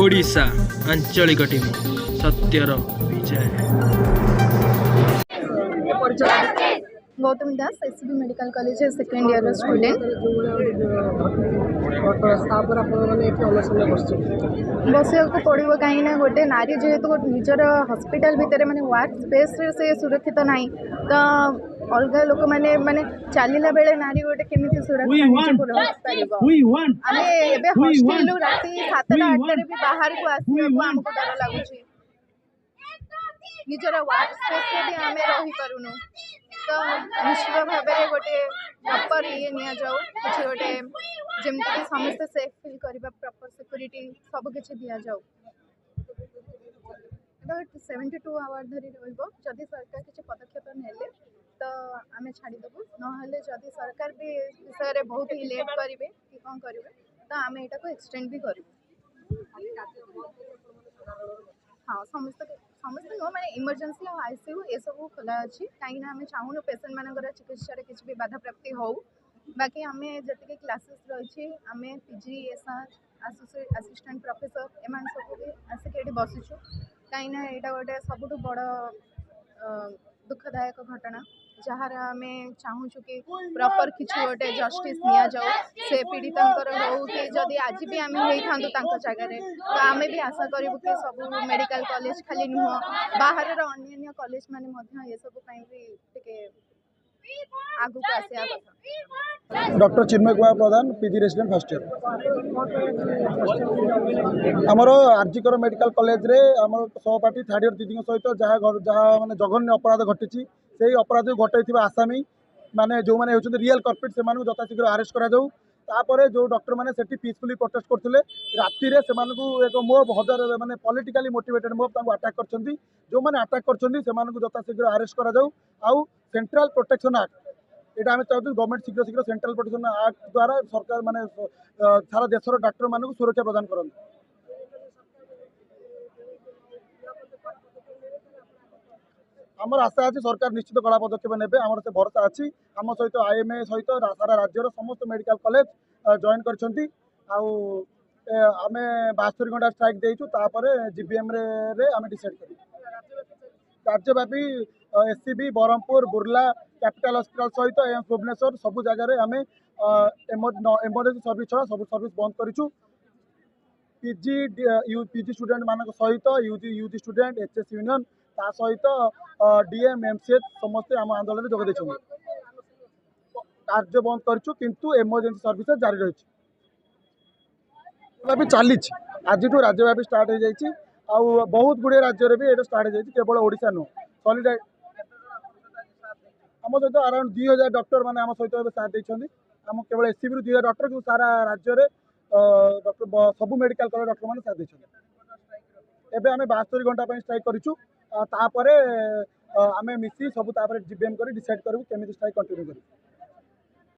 ओडिशा आंचलिक टीम सत्यर विजय। Gautam Das SB medical college second year student बस पड़ो कहीं गोटे नारी जेहेतु निजर हॉस्पिटल भितर माने वर्क स्पेस से सुरक्षित ना तो अलग लोक मैंने माने चलला बेले नारी गोटे केमी सुरक्षित हॉस्टेल राति 7टा 8टारे भी बाहर को आसको आमको डर लगुच निजर वर्क स्पेस भी आम रही पारुनु तो निश्चित भाव में गोटे प्रॉपर ये नि जाऊ कि गोटे जमती समस्ते सेफ फिल करवा प्रॉपर सिक्योरिटी सब किसी दि जाऊ 72 आवर धरी रही सरकार किसी पदक्षेप नेले तो आम छाड़देबू ना जदि सरकार भी विषय में बहुत ही लेट करेंगे कि कौन करेंगे तो आम यहाँ एक्सटेंड भी करूँ। हाँ समस्त समस्त नुह मैंने इमरजेंसी और आईसीयू ये सब खोला अच्छी कहीं आम चाहून पेसेंट मानकर चिकित्सा किसी भी बाधा प्राप्ति हो बाकी आम जी क्लासेस रही आम पीजी एसआर असिस्टेंट प्रोफेसर एम सब भी आसिक ये बसुचु कहीं यहाँ गोटे सबुठ बड़ दुखदायक घटना जहार आम चाहूँ कि प्रॉपर किसी गोटे जस्टिस नि जाऊ से पीड़िता हो कि जदि आज भी आम होता जगह तो आम भी आशा करूँ कि सब मेडिकल कॉलेज खाली नुह बाहर अन्य कॉलेज मैंने ये सब भी आगू आसा कथा। डॉक्टर चिन्मय कुमार प्रधान पीजी रेसिडेंट फर्स्ट ईयर आमर आरजिकर मेडिकल कॉलेज रे आमर सहपाठी थर्ड ईयर दीदी सहित जहाँ जहाँ माने जघन्य अपराध घटी से अपराध घटाई आसामी माने जो मैंने होती रियल कर्पिट से यथाशीघ्र आरेस्ट करा जो डॉक्टर मैंने से पीसफुली प्रोटेस्ट करते राति एक मोब हजार माने पॉलिटिकली मोटिवेटेड मोब अटैक कर जो मैंने अटैक कर यथाशीघ्र आरेस्ट करा आउ सेंट्रल प्रोटेक्शन एक्ट यहाँ आम चाहूँ गवर्नमेंट शीघ्र शीघ्र सेंट्रल प्रोटेक्शन एक्ट द्वारा सरकार माने सारा देशर डाक्टर मानक सुरक्षा प्रदान करते। आमर आशा अच्छी सरकार निश्चित कड़ा पदक्षेप ने आमर से भरोसा अच्छी आम सहित आईएमए सहित सारा राज्यर समस्त मेडिकल कॉलेज जॉइन करछंती आम 72 घंटा स्ट्राइक देचु जीबीएम रे आम डिसाइड कर राज्यव्यापी SCB Berhampur Burla capital hospital सहित एम्स भुवनेश्वर सबू जगह आम एमरजेंसी सर्विस छड़ा सब सर्विस बंद करूँ पीजी स्टूडेंट मान सहित यूजी स्टूडेंट एचएस यूनियन ता सहित डीएम एमसीएच समस्ते आम आंदोलन जोग देते कार्य बंद करूँ किंतु एमरजेंसी सर्विस जारी रही चली आज राज्यव्यापी स्टार्ट हो जाए बहुत गुड़े राज्य भी ये स्टार्ट हो केवल ओडिशा नुह सॉलिडाइट आम सहित अराउंड 2000 डॉक्टर मैंने आम सहित साथ देते आम केवल एससीबी 2000 डॉक्टर कि सारा राज्य में डॉक्टर सबू मेडिकल कॉलेज डॉक्टर मैंने साथ देते एवं आम 72 घंटा स्ट्राइक करूँ आम मिसी सब जीबीएम कर डिसाइड करूँ केमी स्ट्राइक कंटिन्यू करूँ।